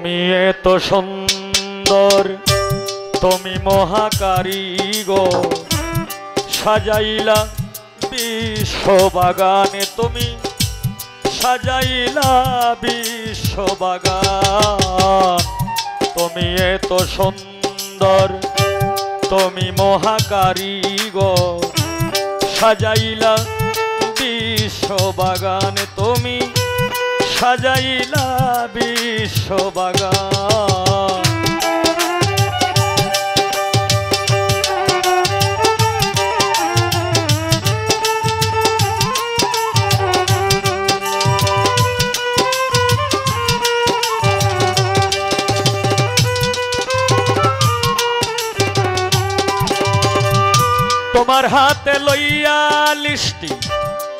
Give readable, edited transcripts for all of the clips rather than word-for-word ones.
তুমি এত সুন্দর, তুমি মহাকারিগর, সাজাইলা বিশ্ববাগানে, তুমি সাজাইলা বিশ্ববাগান। তুমি এত সুন্দর, তুমি মহাকারিগর, সাজাইলা বিশ্ববাগানে, তুমি সাজাইলা বিশ্ববাগান। তোমার হাতে লইয়া লিষ্টি,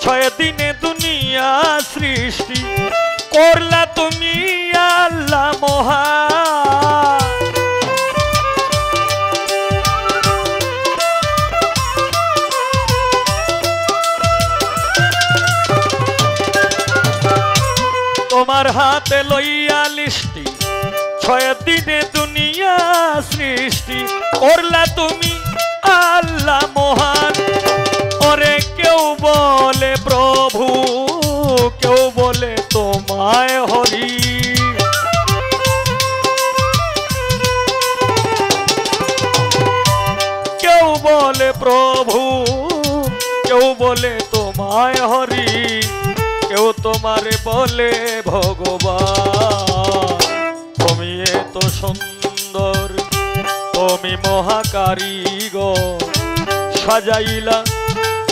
6 দিনে দুনিয়া সৃষ্টি করলা তুমি আল্লাহ মহান। তোমার হাতে লইয়া লিষ্টি, 6 দিনে দুনিয়া সৃষ্টি করলা তুমি আল্লাহ মহান। ওরে কেউ বলে প্রভু, কেউ বলে তোমায় হরি, কেউ বলে প্রভু, কেউ বলে তোমায় হরি, কেউ তোমারে বলে ভগবান। তুমি এত সুন্দর, তুমি মহাকারিগর, সাজাইলা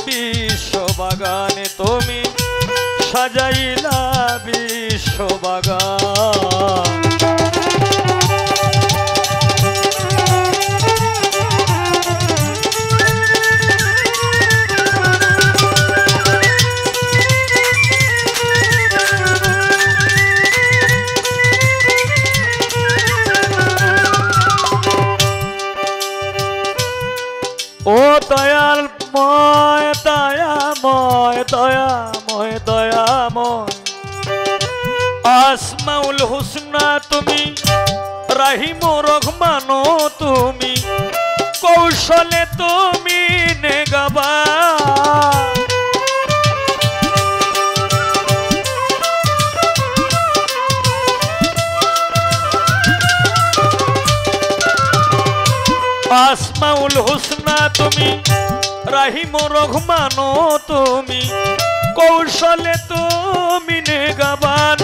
বিশ্ববাগানে, তুমি সাজাইলা বিশ্ববাগান। ও দয়াময় দয়াময় দয়াময় দয়াময়, আসমাউল হুসনা তুমি, রাহিম রহমান তুমি, কৌশলে তুমি নেগাবান। আসমাউল হুসনা তুমি, রাহিম রহমান তুমি, কৌশলে তুমি নেগাবান।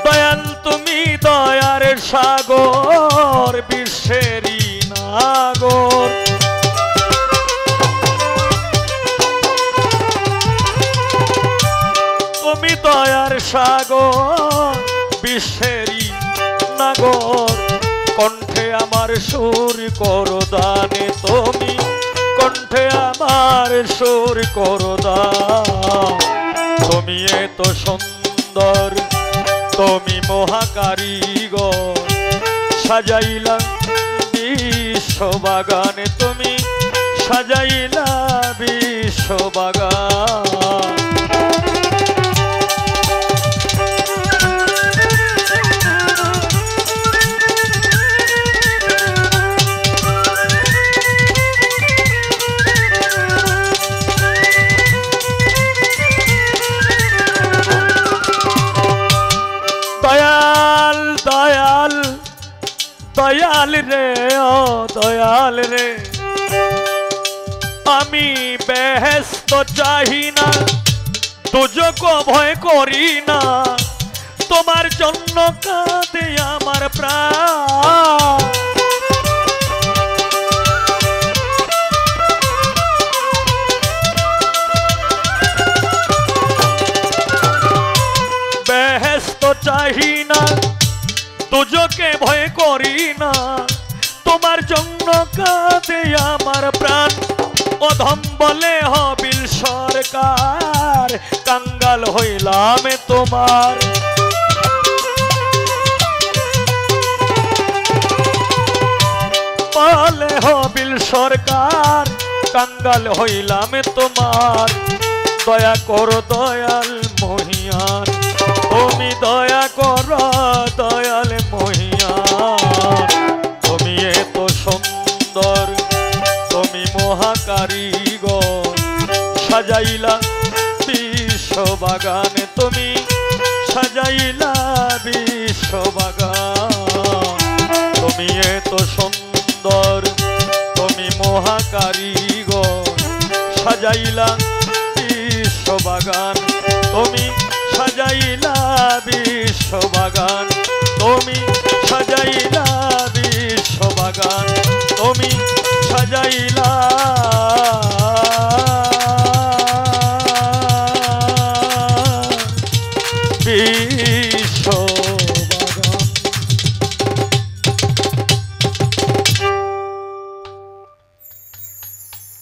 দয়াল তুমি দয়ার সাগর, বিশ্বেরই নাগর। তুমি দয়ার সাগর, বিশ্বেরই নাগর। কণ্ঠে আমার সুর করো দানে, তুমি কণ্ঠে আমার সুর করো দান। তুমি এত সুন্দর, তুমি মহাকারিগর, সাজাইলা বিশ্ববাগানে, তুমি সাজাইলা বিশ্ববাগান। দয়াল রে ও দয়াল রে, আমি বেহেশত চাহি না, দুজক ভয় করি না, তোমার জন্য কাঁদে আমার প্রাণ। বেহেশত চাহি না, দুজকে ভয় করি না, তোমার জন্য কাঁদে আমার প্রাণ। অধম বলে হবিল সরকার, কাঙ্গাল হইলাম তোমার। বলে হবিল সরকার, কাঙ্গাল হইলাম তোমার। দয়া করো দয়াল মহিয়ান, তুমি দয়া করো দয়াল মহিয়ান। সুন্দর তুমি মহাকারিগর সাজাইলা বিশ্ববাগান তুমি সাজাইলা বিশ্ববাগান তুমি এত সুন্দর তুমি মহাকারিগর সাজাইলা বিশ্ববাগান তুমি সাজাইলা বিশ্ববাগান তুমি সাজাইলা বিশ্ববাগান তুমি সাজাইলা